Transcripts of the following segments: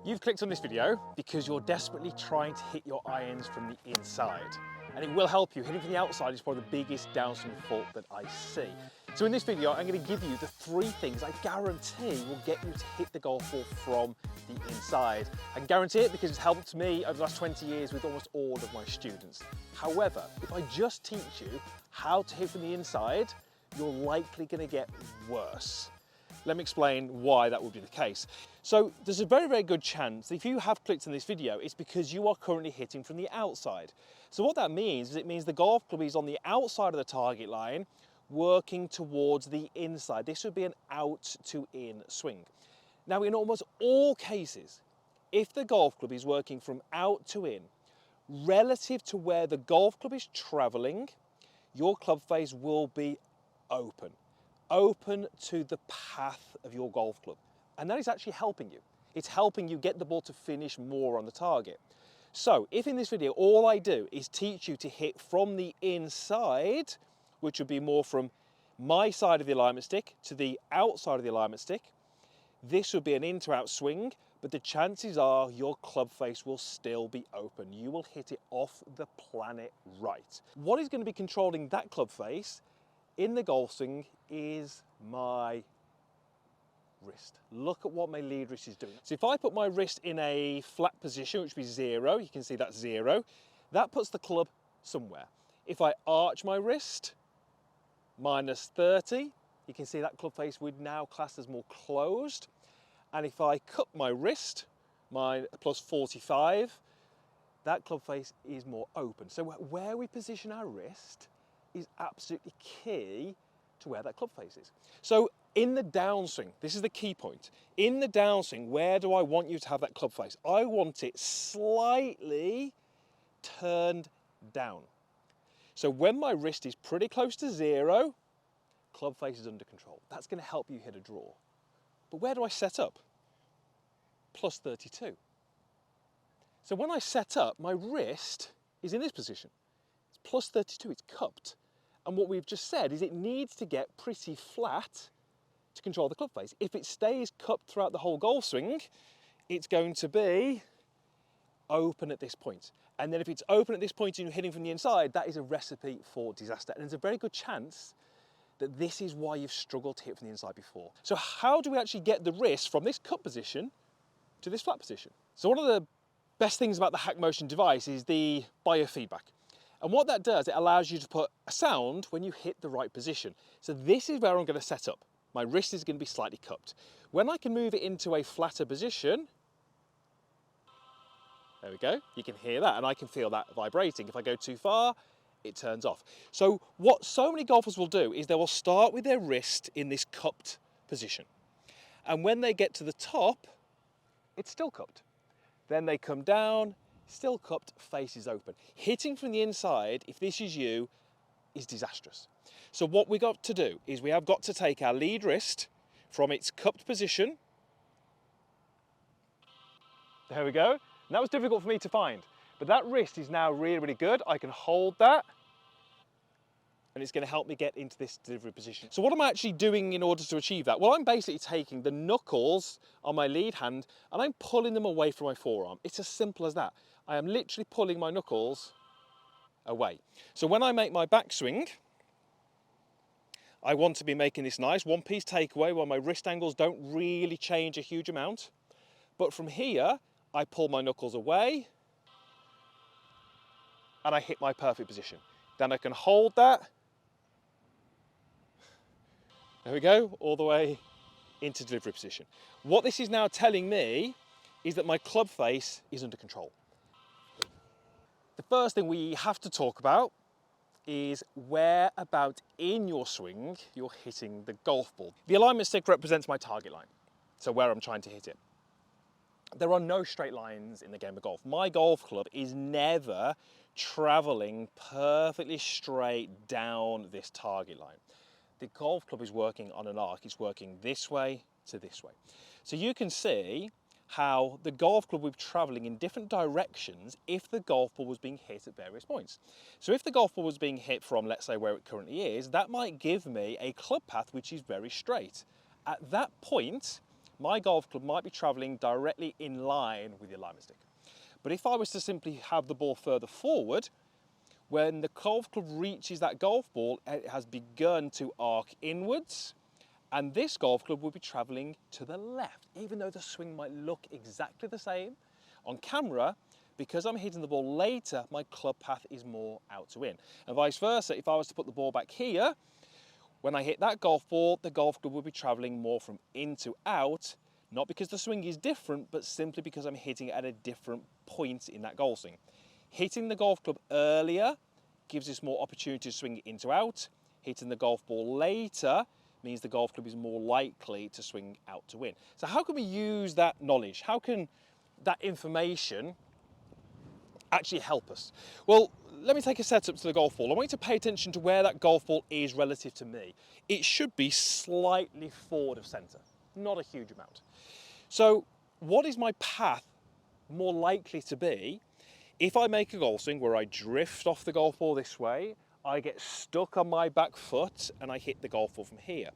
You've clicked on this video because you're desperately trying to hit your irons from the inside. And it will help you. Hitting from the outside is probably the biggest downswing fault that I see. So in this video, I'm going to give you the 3 things I guarantee will get you to hit the golf ball from the inside. I can guarantee it because it's helped me over the last 20 years with almost all of my students. However, if I just teach you how to hit from the inside, you're likely going to get worse. Let me explain why that would be the case. So there's a very, very good chance that if you have clicked on this video, it's because you are currently hitting from the outside. So what that means is it means the golf club is on the outside of the target line, working towards the inside. This would be an out to in swing. Now, in almost all cases, if the golf club is working from out to in, relative to where the golf club is traveling, your club face will be open to the path of your golf club. And that is actually helping you. It's helping you get the ball to finish more on the target. So if in this video, all I do is teach you to hit from the inside, which would be more from my side of the alignment stick to the outside of the alignment stick, this would be an in to out swing, but the chances are your club face will still be open. You will hit it off the planet right. What is going to be controlling that club face in the golf swing is my wrist. Look at what my lead wrist is doing. So if I put my wrist in a flat position, which would be 0, you can see that's 0, that puts the club somewhere. If I arch my wrist, minus 30, you can see that club face would now class as more closed. And if I cut my wrist, plus 45, that club face is more open. So where we position our wrist is absolutely key to where that club face is. So in the downswing, this is the key point. In the downswing, where do I want you to have that club face? I want it slightly turned down. So when my wrist is pretty close to 0, club face is under control. That's going to help you hit a draw. But where do I set up? Plus 32. So when I set up, my wrist is in this position. It's plus 32, it's cupped. And what we've just said is it needs to get pretty flat to control the club face. If it stays cupped throughout the whole golf swing, it's going to be open at this point. And then if it's open at this point and you're hitting from the inside, that is a recipe for disaster. And there's a very good chance that this is why you've struggled to hit from the inside before. So how do we actually get the wrist from this cup position to this flat position? So one of the best things about the Hack Motion device is the biofeedback. And what that does, it allows you to put a sound when you hit the right position. So this is where I'm going to set up. My wrist is going to be slightly cupped. When I can move it into a flatter position, there we go, you can hear that, and I can feel that vibrating. If I go too far, it turns off. So what so many golfers will do is they will start with their wrist in this cupped position. And when they get to the top, it's still cupped. Then they come down, still cupped, face is open. Hitting from the inside, if this is you, is disastrous. So what we got to do is we have got to take our lead wrist from its cupped position. There we go. And that was difficult for me to find, but that wrist is now really, really good. I can hold that, and it's going to help me get into this delivery position. So what am I actually doing in order to achieve that? Well, I'm basically taking the knuckles on my lead hand and I'm pulling them away from my forearm. It's as simple as that. I am literally pulling my knuckles away. So when I make my backswing, I want to be making this nice one-piece takeaway where my wrist angles don't really change a huge amount. But from here, I pull my knuckles away and I hit my perfect position. Then I can hold that. There we go, all the way into delivery position. What this is now telling me is that my club face is under control. The first thing we have to talk about is where about in your swing you're hitting the golf ball. The alignment stick represents my target line, so where I'm trying to hit it. There are no straight lines in the game of golf. My golf club is never traveling perfectly straight down this target line. The golf club is working on an arc. It's working this way to this way. So you can see how the golf club would be traveling in different directions if the golf ball was being hit at various points. So if the golf ball was being hit from, let's say, where it currently is, that might give me a club path which is very straight. At that point, my golf club might be traveling directly in line with the alignment stick. But if I was to simply have the ball further forward, when the golf club reaches that golf ball, it has begun to arc inwards, and this golf club will be traveling to the left, even though the swing might look exactly the same. On camera, because I'm hitting the ball later, my club path is more out to in. And vice versa, if I was to put the ball back here, when I hit that golf ball, the golf club will be traveling more from in to out, not because the swing is different, but simply because I'm hitting it at a different point in that golf swing. Hitting the golf club earlier gives us more opportunity to swing it in to out. Hitting the golf ball later means the golf club is more likely to swing out to in. So how can we use that knowledge? How can that information actually help us? Well, let me take a setup to the golf ball. I want you to pay attention to where that golf ball is relative to me. It should be slightly forward of centre, not a huge amount. So what is my path more likely to be if I make a golf swing where I drift off the golf ball this way, I get stuck on my back foot and I hit the golf ball from here?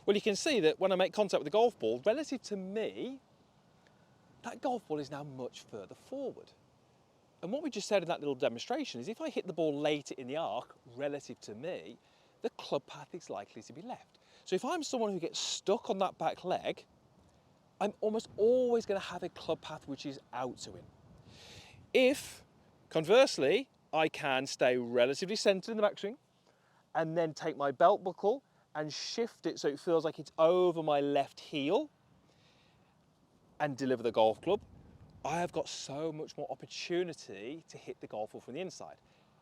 Well, you can see that when I make contact with the golf ball, relative to me, that golf ball is now much further forward. And what we just said in that little demonstration is if I hit the ball later in the arc, relative to me, the club path is likely to be left. So if I'm someone who gets stuck on that back leg, I'm almost always going to have a club path which is out to in. If, conversely, I can stay relatively centered in the backswing and then take my belt buckle and shift it so it feels like it's over my left heel and deliver the golf club, I have got so much more opportunity to hit the golf ball from the inside.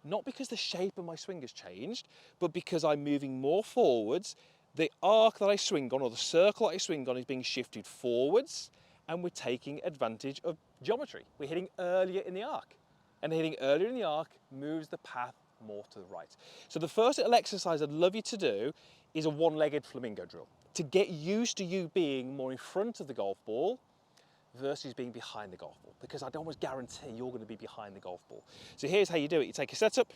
Not because the shape of my swing has changed, but because I'm moving more forwards. The arc that I swing on, or the circle that I swing on, is being shifted forwards, and we're taking advantage of geometry. We're hitting earlier in the arc, and hitting earlier in the arc moves the path more to the right. So the first little exercise I'd love you to do is a one-legged flamingo drill, to get used to you being more in front of the golf ball versus being behind the golf ball, because I'd almost guarantee you're going to be behind the golf ball. So here's how you do it. You take a setup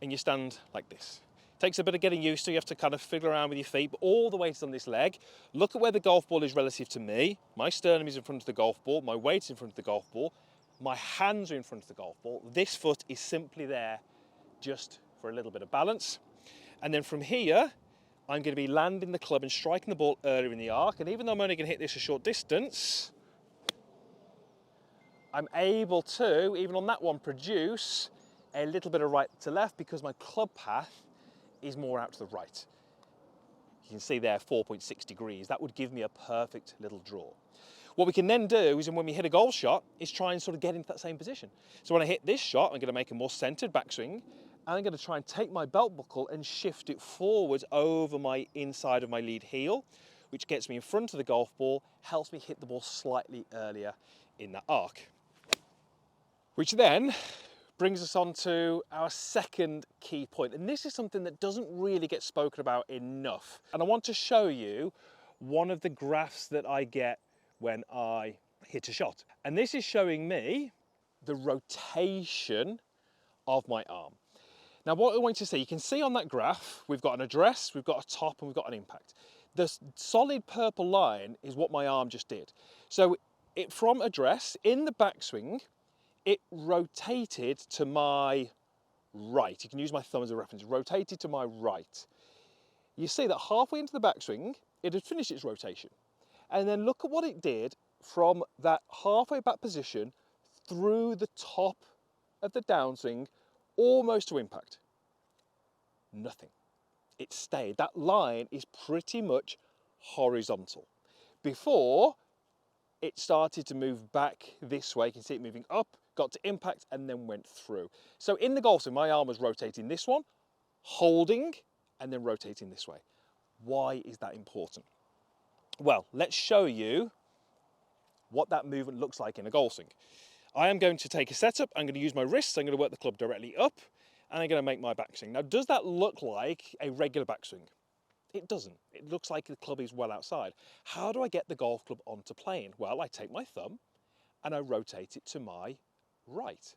and you stand like this. Takes a bit of getting used to. You have to kind of fiddle around with your feet, but all the weight's on this leg. Look at where the golf ball is relative to me. My sternum is in front of the golf ball. My weight's in front of the golf ball. My hands are in front of the golf ball. This foot is simply there just for a little bit of balance. And then from here, I'm going to be landing the club and striking the ball earlier in the arc. And even though I'm only going to hit this a short distance, I'm able to, even on that one, produce a little bit of right to left because my club path is more out to the right. You can see there 4.6 degrees. That would give me a perfect little draw. What we can then do is, when we hit a golf shot, is try and sort of get into that same position. So when I hit this shot, I'm going to make a more centered backswing. And I'm going to try and take my belt buckle and shift it forwards over my inside of my lead heel, which gets me in front of the golf ball, helps me hit the ball slightly earlier in that arc. Which then brings us on to our second key point. And this is something that doesn't really get spoken about enough. And I want to show you one of the graphs that I get when I hit a shot. And this is showing me the rotation of my arm. Now what I want you to see, you can see on that graph, we've got an address, we've got a top, and we've got an impact. The solid purple line is what my arm just did. So it, from address, in the backswing, it rotated to my right. You can use my thumb as a reference. It rotated to my right. You see that halfway into the backswing, it had finished its rotation. And then look at what it did from that halfway back position through the top of the downswing, almost to impact. Nothing. It stayed. That line is pretty much horizontal. Before, it started to move back this way. You can see it moving up, got to impact, and then went through. So in the golf swing, my arm was rotating this one, holding, and then rotating this way. Why is that important? Well, let's show you what that movement looks like in a golf swing. I am going to take a setup, I'm going to use my wrists, I'm going to work the club directly up, and I'm going to make my backswing. Now, does that look like a regular backswing? It doesn't. It looks like the club is well outside. How do I get the golf club onto plane? Well, I take my thumb and I rotate it to my right.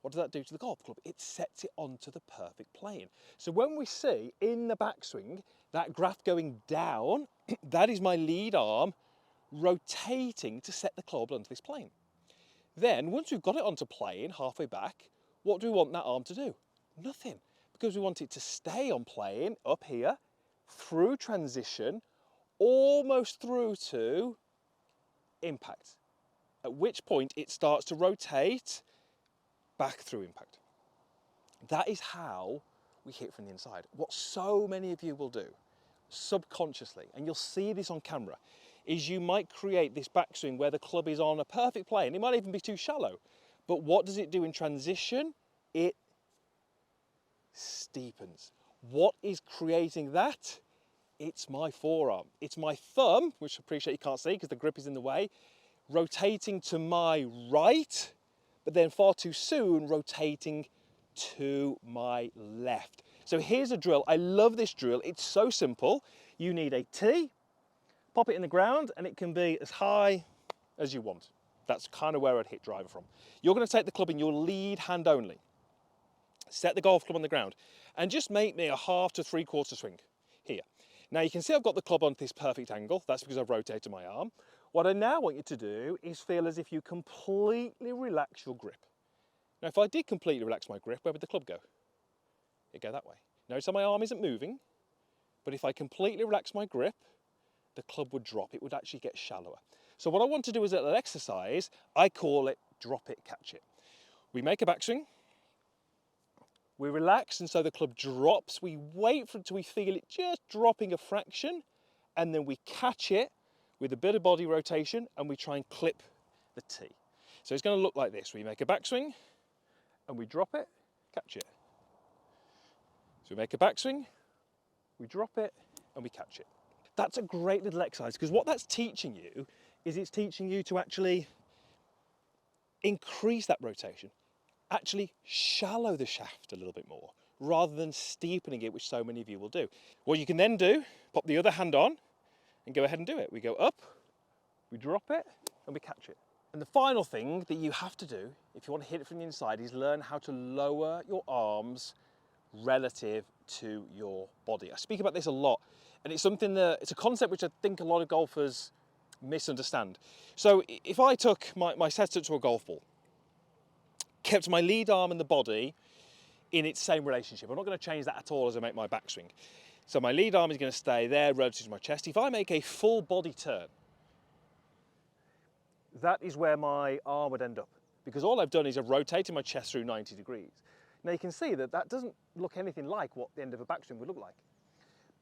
What does that do to the golf club? It sets it onto the perfect plane. So when we see in the backswing that graph going down That is my lead arm rotating to set the club onto this plane. Then, once we've got it onto plane, halfway back, what do we want that arm to do? Nothing, because we want it to stay on plane, up here, through transition, almost through to impact, at which point it starts to rotate back through impact. That is how we hit from the inside. What so many of you will do, subconsciously, and you'll see this on camera, is you might create this backswing where the club is on a perfect plane. It might even be too shallow. But what does it do in transition? It steepens. What is creating that? It's my forearm. It's my thumb, which I appreciate you can't see because the grip is in the way, rotating to my right, but then far too soon rotating to my left. So here's a drill. I love this drill. It's so simple. You need a tee, pop it in the ground, and it can be as high as you want. That's kind of where I'd hit driver from. You're going to take the club in your lead hand only. Set the golf club on the ground and just make me a half to 3/4 swing here. Now you can see I've got the club on this perfect angle. That's because I've rotated my arm. What I now want you to do is feel as if you completely relax your grip. Now if I did completely relax my grip, where would the club go? It'd go that way. Notice how my arm isn't moving, but if I completely relax my grip, the club would drop. It would actually get shallower. So what I want to do as a little exercise, I call it drop it, catch it. We make a backswing, we relax, and so the club drops. We wait for it till we feel it just dropping a fraction, and then we catch it with a bit of body rotation, and we try and clip the tee. So it's going to look like this. We make a backswing, and we drop it, catch it. So we make a backswing, we drop it, and we catch it. That's a great little exercise, because what that's teaching you is it's teaching you to actually increase that rotation, actually shallow the shaft a little bit more, rather than steepening it, which so many of you will do. What you can then do, pop the other hand on and go ahead and do it. We go up, we drop it, and we catch it. And the final thing that you have to do, if you want to hit it from the inside, is learn how to lower your arms relative to your body. I speak about this a lot, and it's something that, it's a concept which I think a lot of golfers misunderstand. So if I took my setup to a golf ball, kept my lead arm and the body in its same relationship, I'm not going to change that at all as I make my backswing. So my lead arm is going to stay there relative to my chest. If I make a full body turn, that is where my arm would end up, because all I've done is I've rotated my chest through 90 degrees. Now you can see that that doesn't look anything like what the end of a backswing would look like,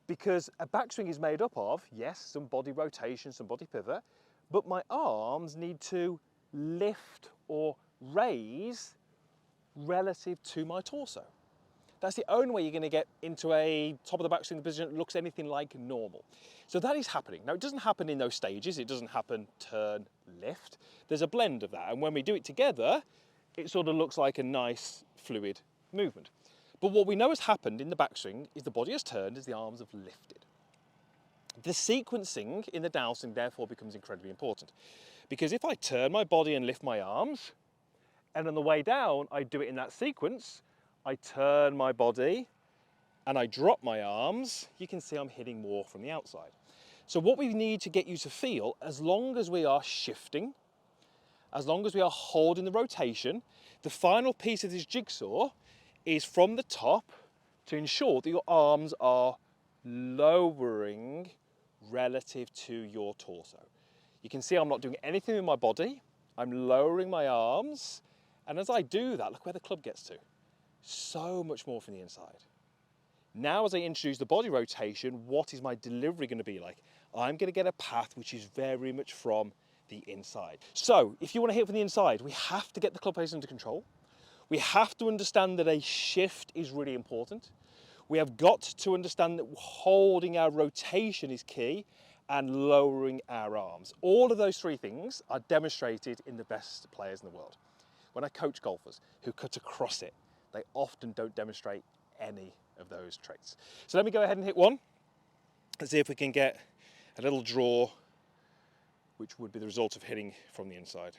because a backswing is made up of, yes, some body rotation, some body pivot, but my arms need to lift or raise relative to my torso. That's the only way you're going to get into a top of the backswing position that looks anything like normal. So that is happening. Now it doesn't happen in those stages. It doesn't happen turn, lift. There's a blend of that. And when we do it together, it sort of looks like a nice fluid movement. But what we know has happened in the backswing is the body has turned as the arms have lifted. The sequencing in the downswing therefore becomes incredibly important, because if I turn my body and lift my arms, and on the way down I do it in that sequence, I turn my body and I drop my arms, you can see I'm hitting more from the outside. So what we need to get you to feel, as long as we are shifting, as long as we are holding the rotation, the final piece of this jigsaw is from the top to ensure that your arms are lowering relative to your torso. You can see I'm not doing anything with my body. I'm lowering my arms. And as I do that, look where the club gets to. So much more from the inside. Now, as I introduce the body rotation, what is my delivery going to be like? I'm going to get a path which is very much from the inside. So if you want to hit from the inside, we have to get the club face under control. We have to understand that a shift is really important. We have got to understand that holding our rotation is key and lowering our arms. All of those three things are demonstrated in the best players in the world. When I coach golfers who cut across it, they often don't demonstrate any of those traits. So let me go ahead and hit one and see if we can get a little draw, which would be the result of hitting from the inside.